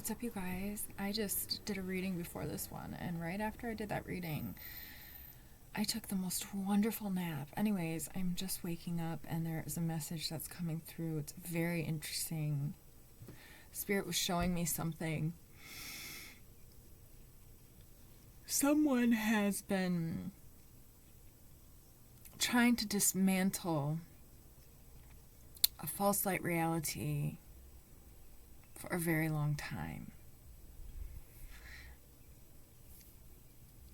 What's up, you guys? I just did a reading before this one, and right after I did that reading, I took the most wonderful nap. Anyways, I'm just waking up, and there is a message that's coming through. It's very interesting. Spirit was showing me something. Someone has been trying to dismantle a false light reality for a very long time.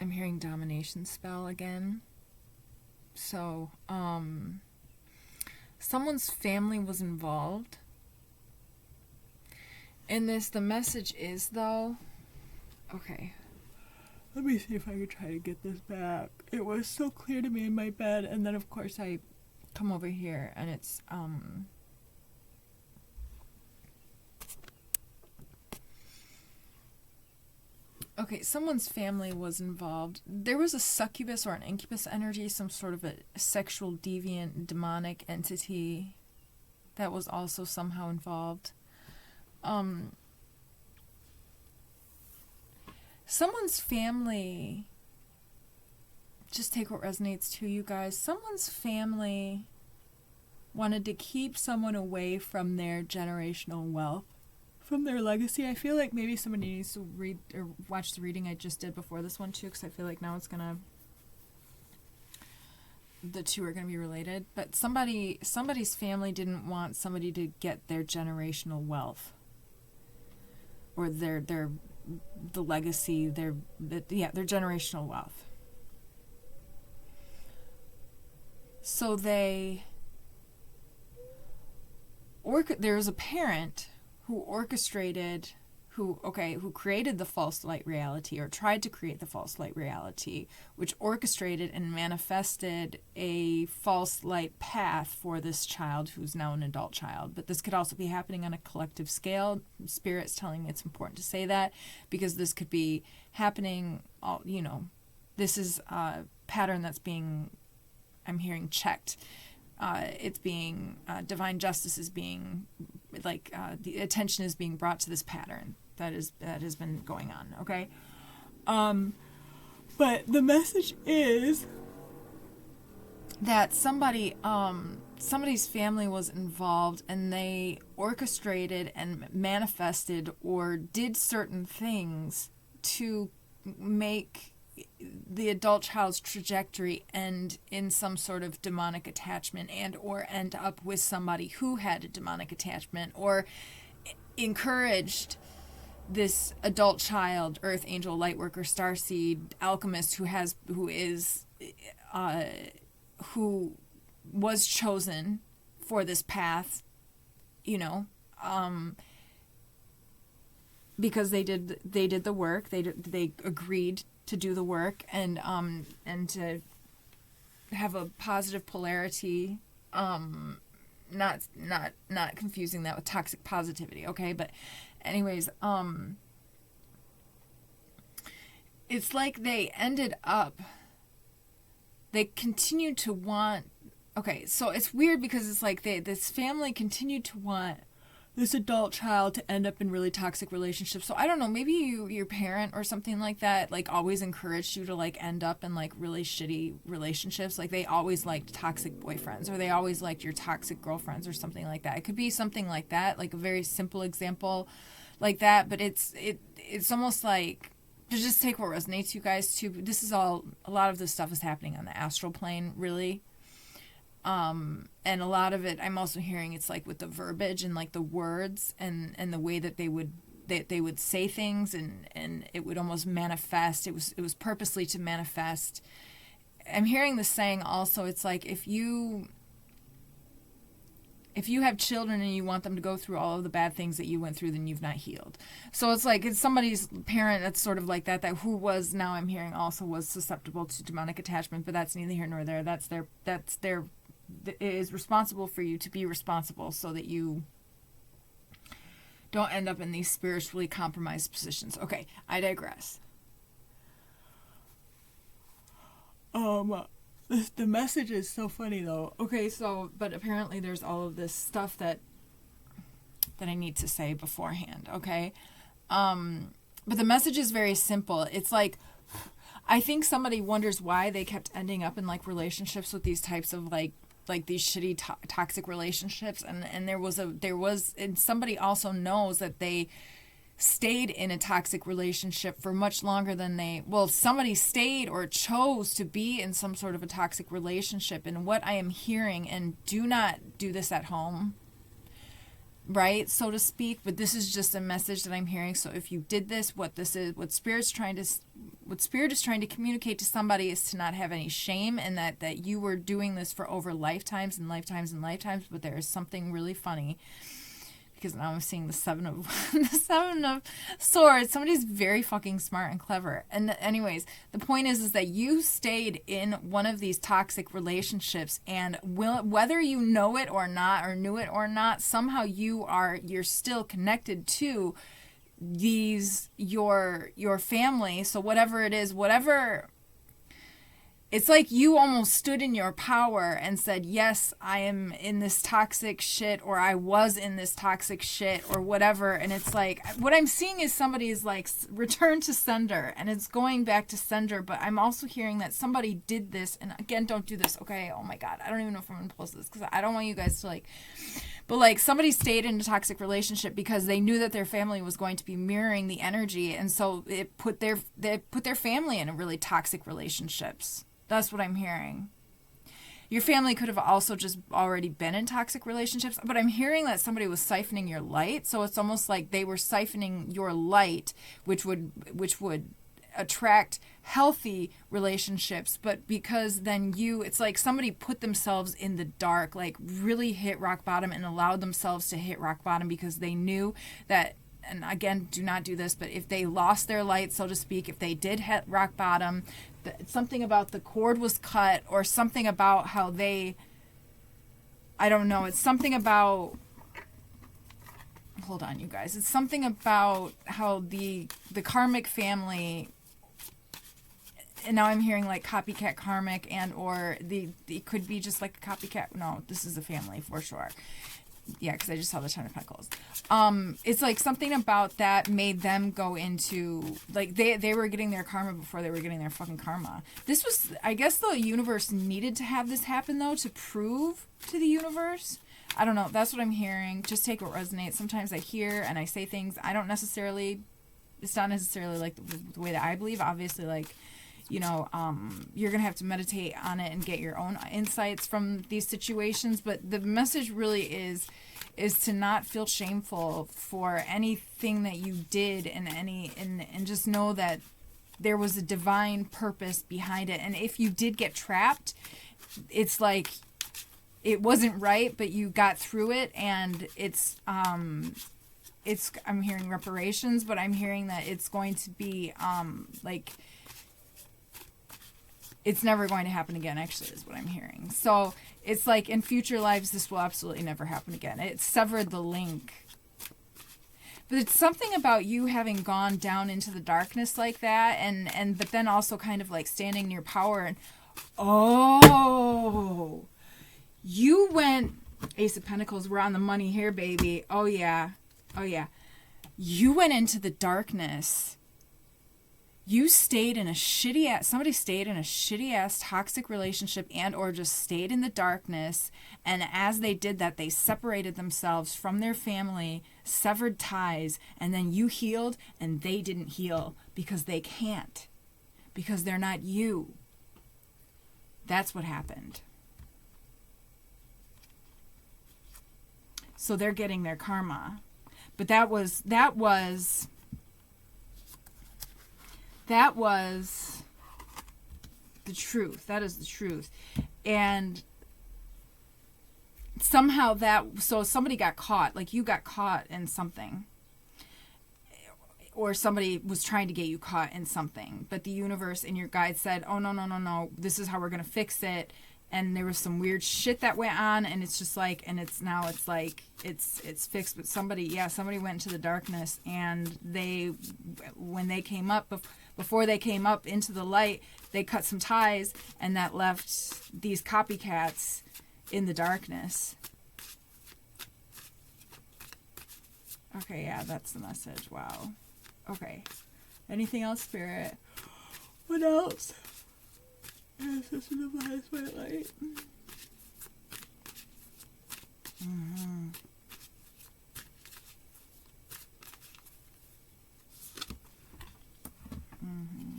I'm hearing domination spell again. So, someone's family was involved in this. The message is, though, okay, let me see if I can try to get this back. It was so clear to me in my bed, and then of course I come over here and it's, okay, someone's family was involved. There was a succubus or an incubus energy, some sort of a sexual deviant demonic entity that was also somehow involved. Someone's family, just take what resonates to you guys. Someone's family wanted to keep someone away from their generational wealth, from their legacy. I feel like maybe somebody needs to read or watch the reading I just did before this one too, because I feel like now the two are gonna be related. But somebody's family didn't want somebody to get their generational wealth or the legacy, their generational wealth. So there was a parent who created the false light reality, or tried to create the false light reality, which orchestrated and manifested a false light path for this child who's now an adult child. But this could also be happening on a collective scale. Spirit's telling me it's important to say that, because this could be happening, this is a pattern that's being, I'm hearing, checked. It's being, divine justice is being, the attention is being brought to this pattern that has been going on, okay? But the message is that somebody's family was involved, and they orchestrated and manifested or did certain things to make the adult child's trajectory end in some sort of demonic attachment, and or end up with somebody who had a demonic attachment, or encouraged this adult child, earth angel, light worker, starseed, alchemist, who was chosen for this path, because they did the work, they agreed to do the work, and to have a positive polarity, not confusing that with toxic positivity, okay? But anyways, it's like they continued to want, okay, so it's weird because it's like this family continued to want this adult child to end up in really toxic relationships. So I don't know, maybe your parent or something like that, always encouraged you to end up in really shitty relationships. They always liked toxic boyfriends, or they always liked your toxic girlfriends, or something like that. It could be something like that, a very simple example like that. But it's almost like, to just take what resonates, you guys, too. This is a lot of this stuff is happening on the astral plane, really. And a lot of it, I'm also hearing it's with the verbiage and the words and the way that they would say things, and it would almost manifest. It was purposely to manifest. I'm hearing the saying also, it's if you have children and you want them to go through all of the bad things that you went through, then you've not healed. So it's somebody's parent that's sort of that who was, now I'm hearing, also was susceptible to demonic attachment, but that's neither here nor there. That's their it is responsible for you to be responsible, so that you don't end up in these spiritually compromised positions. Okay, I digress. The message is so funny, though. Okay, so, but apparently there's all of this stuff that I need to say beforehand, okay? But the message is very simple. It's like, I think somebody wonders why they kept ending up in like relationships with these types of like these shitty toxic relationships, and there was and somebody also knows that they stayed in a toxic relationship for much longer than somebody stayed or chose to be in some sort of a toxic relationship. And what I am hearing, and do not do this at home, right, so to speak, but this is just a message that I'm hearing. So if you did this, what Spirit is trying to communicate to somebody is to not have any shame, and that you were doing this for over lifetimes and lifetimes and lifetimes. But there is something really funny, because now I'm seeing the seven of swords. Somebody's very fucking smart and clever. And anyways, the point is that you stayed in one of these toxic relationships, and whether you know it or not, or knew it or not, somehow you're still connected to your family. So whatever it is, it's like you almost stood in your power and said, yes, I am in this toxic shit, or I was in this toxic shit, or whatever. And it's like, what I'm seeing is somebody's like return to sender, and it's going back to sender. But I'm also hearing that somebody did this, and again, don't do this, okay? Oh my God, I don't even know if I'm going to post this, because I don't want you guys to like, but like somebody stayed in a toxic relationship because they knew that their family was going to be mirroring the energy. And so they put their family in a really toxic relationships. That's what I'm hearing. Your family could have also just already been in toxic relationships, but I'm hearing that somebody was siphoning your light. So it's almost like they were siphoning your light, which would attract healthy relationships. But because then it's like somebody put themselves in the dark, like really hit rock bottom, and allowed themselves to hit rock bottom because they knew that. And again, do not do this, but if they lost their light, so to speak, if they did hit rock bottom, something about the cord was cut, or something about how I don't know, it's something about, hold on, you guys, it's something about how the karmic family, and now I'm hearing like copycat karmic, and or it could be just like a copycat. No, this is a family for sure. Yeah, because I just saw the Ten of Pentacles. It's like something about that made them go into, like, they were getting their karma before they were getting their fucking karma. This was, I guess the universe needed to have this happen, though, to prove to the universe. I don't know. That's what I'm hearing. Just take what resonates. Sometimes I hear and I say things. I don't necessarily, it's not necessarily like the way that I believe. Obviously, like, you're going to have to meditate on it and get your own insights from these situations. But the message really is to not feel shameful for anything that you did, and just know that there was a divine purpose behind it. And if you did get trapped, it's like it wasn't right, but you got through it, and I'm hearing reparations, but I'm hearing that it's going to be like, it's never going to happen again, actually, is what I'm hearing. So it's like in future lives, this will absolutely never happen again. It severed the link. But it's something about you having gone down into the darkness like that, but then also kind of like standing in your power. And you went, Ace of Pentacles, we're on the money here, baby. Oh yeah. You went into the darkness. You stayed in somebody stayed in a shitty ass toxic relationship, and or just stayed in the darkness. And as they did that, they separated themselves from their family, severed ties, and then you healed and they didn't heal because they can't, because they're not you. That's what happened. So they're getting their karma. But that was the truth. That is the truth. And somehow so somebody got caught, like you got caught in something, or somebody was trying to get you caught in something, but the universe and your guide said, oh, no, this is how we're going to fix it. And there was some weird shit that went on, and it's just like, and it's fixed. But somebody went into the darkness, and when they came up, before they came up into the light, they cut some ties, and that left these copycats in the darkness. Okay, yeah, that's the message. Wow. Okay. Anything else, Spirit? What else? This is the highest white light. Mm-hmm. Mm-hmm.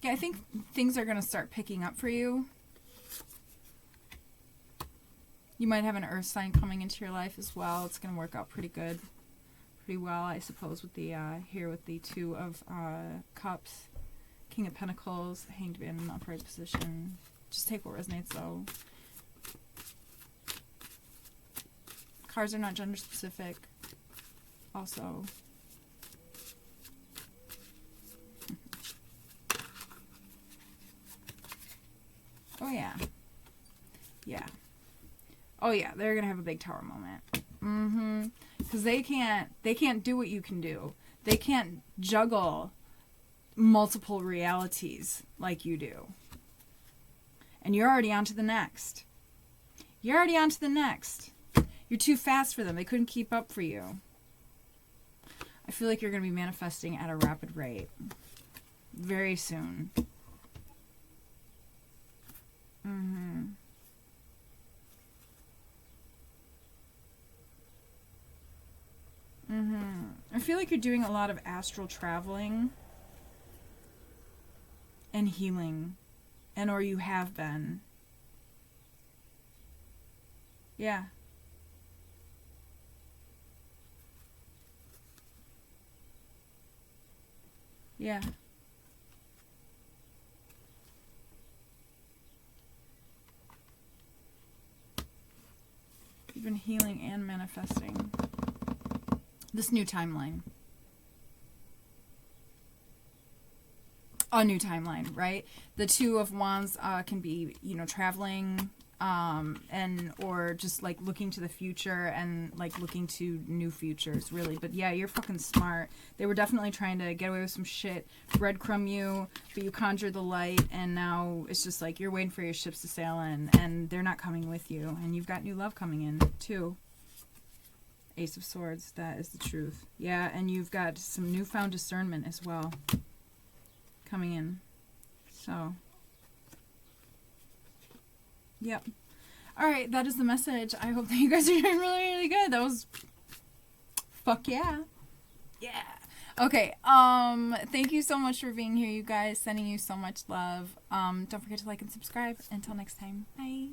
Yeah, I think things are going to start picking up for you. You might have an earth sign coming into your life as well. It's going to work out pretty well, I suppose, with the here with the Two of Cups, King of Pentacles, Hanged Man in upright position. Just take what resonates, though. Cards are not gender specific. Also. Oh yeah. Yeah. Oh yeah, they're gonna have a big tower moment. Mm-hmm. Because they can't do what you can do. They can't juggle multiple realities like you do. And you're already on to the next. You're already on to the next. You're too fast for them. They couldn't keep up for you. I feel like you're going to be manifesting at a rapid rate. Very soon. Mm-hmm. Mm-hmm. I feel like you're doing a lot of astral traveling and healing. And or you have been. Yeah. Yeah. You've been healing and manifesting. This new timeline. A new timeline, right? The Two of Wands can be, traveling, and or just like looking to the future and like looking to new futures, really. But yeah, you're fucking smart. They were definitely trying to get away with some shit, breadcrumb you, but you conjured the light, and now it's just like you're waiting for your ships to sail in, and they're not coming with you, and you've got new love coming in too. Ace of Swords, that is the truth. Yeah, and you've got some newfound discernment as well coming in. So, yep. All right, that is the message. I hope that you guys are doing really, really good. That was, fuck yeah. Yeah. Okay, thank you so much for being here, you guys. Sending you so much love. Don't forget to like and subscribe. Until next time, bye.